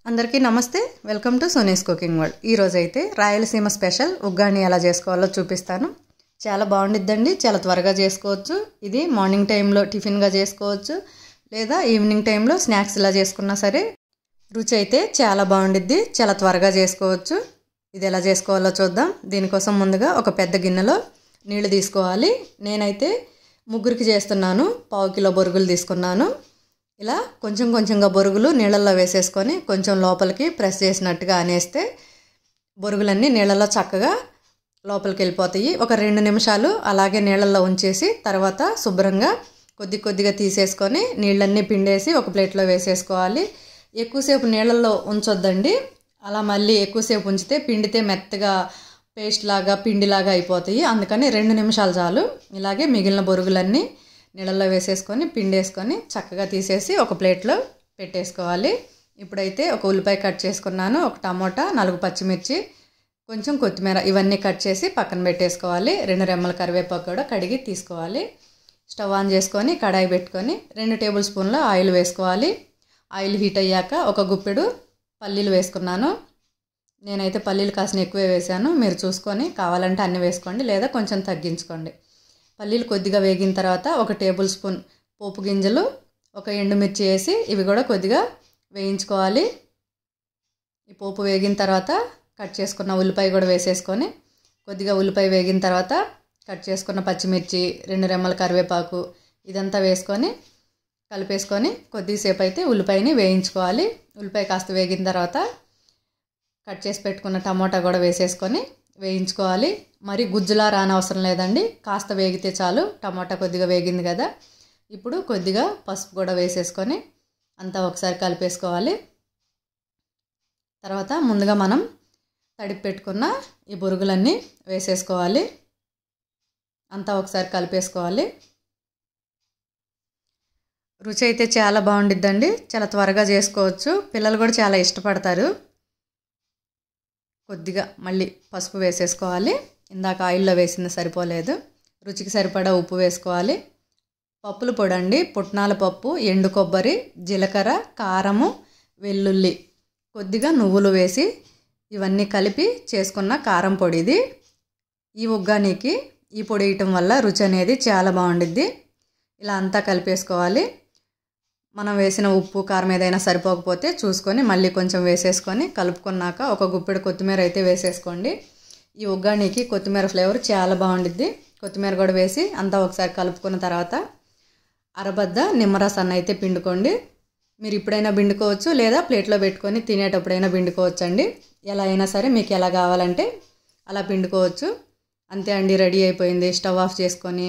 అందరికీ నమస్తే. Welcome to సోనీస్ cooking world. ఈ రోజు అయితే రాయలసీమ స్పెషల్ ఉగ్గాని ఎలా చేసుకోవాలో చూపిస్తాను. చాలా బాగుండిద్దండి. చాలా త్వరగా చేసుకోవచ్చు. ఇది మార్నింగ్ టైంలో టిఫిన్గా చేసుకోవచ్చు, లేదా ఈవినింగ్ టైంలో స్నాక్స్ ఇలా చేసుకున్నా సరే రుచి అయితే చాలా బాగుండిద్ది. చాలా త్వరగా చేసుకోవచ్చు. ఇది ఎలా చేసుకోవాలో చూద్దాం. దీనికోసం ముందుగా ఒక పెద్ద గిన్నెలో నీళ్లు తీసుకోవాలి. నేనైతే ముగ్గురికి చేస్తున్నాను. 1/2 కిలో బొరుగులు తీసుకున్నాను. ఇలా కొంచెం కొంచెంగా బొరుగులు నీళ్ళల్లో వేసేసుకొని కొంచెం లోపలికి ప్రెస్ చేసినట్టుగా అనేస్తే బొరుగులన్నీ నీళ్ళల్లో చక్కగా లోపలికి వెళ్ళిపోతాయి. ఒక 2 నిమిషాలు అలాగే నీళ్ళల్లో ఉంచేసి తర్వాత శుభ్రంగా కొద్దిగా తీసేసుకొని నీళ్ళన్నీ పిండేసి ఒక ప్లేట్లో వేసేసుకోవాలి. ఎక్కువసేపు నీళ్ళల్లో ఉంచొద్దండి. అలా మళ్ళీ ఎక్కువసేపు ఉంచితే పిండితే మెత్తగా పేస్ట్ లాగా పిండిలాగా అయిపోతాయి. అందుకని 2 నిమిషాలు చాలు. ఇలాగే మిగిలిన బొరుగులన్నీ నీళ్ళల్లో వేసేసుకొని పిండేసుకొని చక్కగా తీసేసి ఒక ప్లేట్లో పెట్టేసుకోవాలి. ఇప్పుడైతే ఒక ఉల్లిపాయ కట్ చేసుకున్నాను, ఒక టమోటా, 4 పచ్చిమిర్చి, కొంచెం కొత్తిమీర ఇవన్నీ కట్ చేసి పక్కన పెట్టేసుకోవాలి. 2 రెమ్మల కరివేపాకు కూడా కడిగి తీసుకోవాలి. స్టవ్ ఆన్ చేసుకొని కడాయి పెట్టుకొని 2 టేబుల్ స్పూన్ల ఆయిల్ వేసుకోవాలి. ఆయిల్ హీట్ అయ్యాక ఒక గుప్పెడు పల్లీలు వేసుకున్నాను. నేనైతే పల్లీలు కాసిన ఎక్కువే వేసాను. మీరు చూసుకొని కావాలంటే అన్నీ వేసుకోండి, లేదా కొంచెం తగ్గించుకోండి. పల్లీలు కొద్దిగా వేగిన తర్వాత ఒక టేబుల్ స్పూన్ పోపు గింజలు, ఒక ఎండుమిర్చి వేసి ఇవి కూడా కొద్దిగా వేయించుకోవాలి. ఈ పోపు వేగిన తర్వాత కట్ చేసుకున్న ఉల్లిపాయ కూడా వేసేసుకొని కొద్దిగా ఉల్లిపాయ వేగిన తర్వాత కట్ చేసుకున్న పచ్చిమిర్చి, 2 రెమ్మల కరివేపాకు ఇదంతా వేసుకొని కలిపేసుకొని కొద్దిసేపు అయితే ఉల్లిపాయని వేయించుకోవాలి. ఉల్లిపాయ కాస్త వేగిన తర్వాత కట్ చేసి పెట్టుకున్న టమోటా కూడా వేసేసుకొని వేయించుకోవాలి. మరి గుజ్జులా రానవసరం లేదండి, కాస్త వేగితే చాలు. టమాటా కొద్దిగా వేగింది కదా. ఇప్పుడు కొద్దిగా పసుపు కూడా వేసేసుకొని అంతా ఒకసారి కలిపేసుకోవాలి. తర్వాత ముందుగా మనం తడిపి పెట్టుకున్న ఈ బొరుగులన్నీ వేసేసుకోవాలి. అంతా ఒకసారి కలిపేసుకోవాలి. రుచి అయితే చాలా బాగుండిద్దండి. చాలా త్వరగా చేసుకోవచ్చు. పిల్లలు కూడా చాలా ఇష్టపడతారు. కొద్దిగా మళ్ళీ పసుపు వేసేసుకోవాలి. ఇందాక ఆయిల్లో వేసింది సరిపోలేదు. రుచికి సరిపడా ఉప్పు వేసుకోవాలి. పప్పుల పొడి అండి, పుట్నాల పప్పు, ఎండు కొబ్బరి, జీలకర్ర, కారము, వెల్లుల్లి, కొద్దిగా నువ్వులు వేసి ఇవన్నీ కలిపి చేసుకున్న కారం పొడి ఇది. ఈ ఉగ్గానికి ఈ పొడి వేయటం వల్ల రుచి అనేది చాలా బాగుండిద్ది. ఇలా అంతా కలిపేసుకోవాలి. మనం వేసిన ఉప్పు కారం ఏదైనా సరిపోకపోతే చూసుకొని మళ్ళీ కొంచెం వేసేసుకొని కలుపుకున్నాక ఒక గుప్పెడు కొత్తిమీర అయితే వేసేసుకోండి. ఈ ఉగ్గానికి కొత్తిమీర ఫ్లేవర్ చాలా బాగుండిద్ది. కొత్తిమీర కూడా వేసి అంతా ఒకసారి కలుపుకున్న తర్వాత అరబద్ద నిమ్మరసాన్ని అయితే పిండుకోండి. మీరు ఇప్పుడైనా పిండుకోవచ్చు, లేదా ప్లేట్లో పెట్టుకొని తినేటప్పుడైనా పిండుకోవచ్చు అండి. ఎలా అయినా సరే మీకు ఎలా కావాలంటే అలా పిండుకోవచ్చు. అంతే అండి, రెడీ అయిపోయింది. స్టవ్ ఆఫ్ చేసుకొని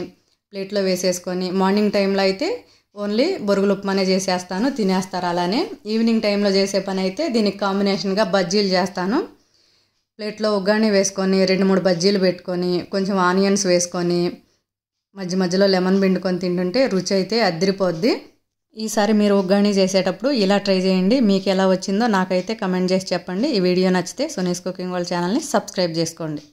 ప్లేట్లో వేసేసుకొని మార్నింగ్ టైంలో అయితే ఓన్లీ బొరుగులు ఉప్మానే చేసేస్తాను, తినేస్తారు. అలానే ఈవినింగ్ టైంలో చేసే పని అయితే దీనికి కాంబినేషన్గా బజ్జీలు చేస్తాను. ప్లేట్లో ఉగ్గాని వేసుకొని 2-3 బజ్జీలు పెట్టుకొని కొంచెం ఆనియన్స్ వేసుకొని మధ్యలో లెమన్ పిండుకొని తింటుంటే రుచి అయితే అదిరిపోద్ది. ఈసారి మీరు ఉగ్గాని చేసేటప్పుడు ఇలా ట్రై చేయండి. మీకు ఎలా వచ్చిందో నాకైతే కమెంట్ చేసి చెప్పండి. ఈ వీడియో నచ్చితే సోనీస్ కుకింగ్ వరల్డ్ ఛానల్ని సబ్స్క్రైబ్ చేసుకోండి.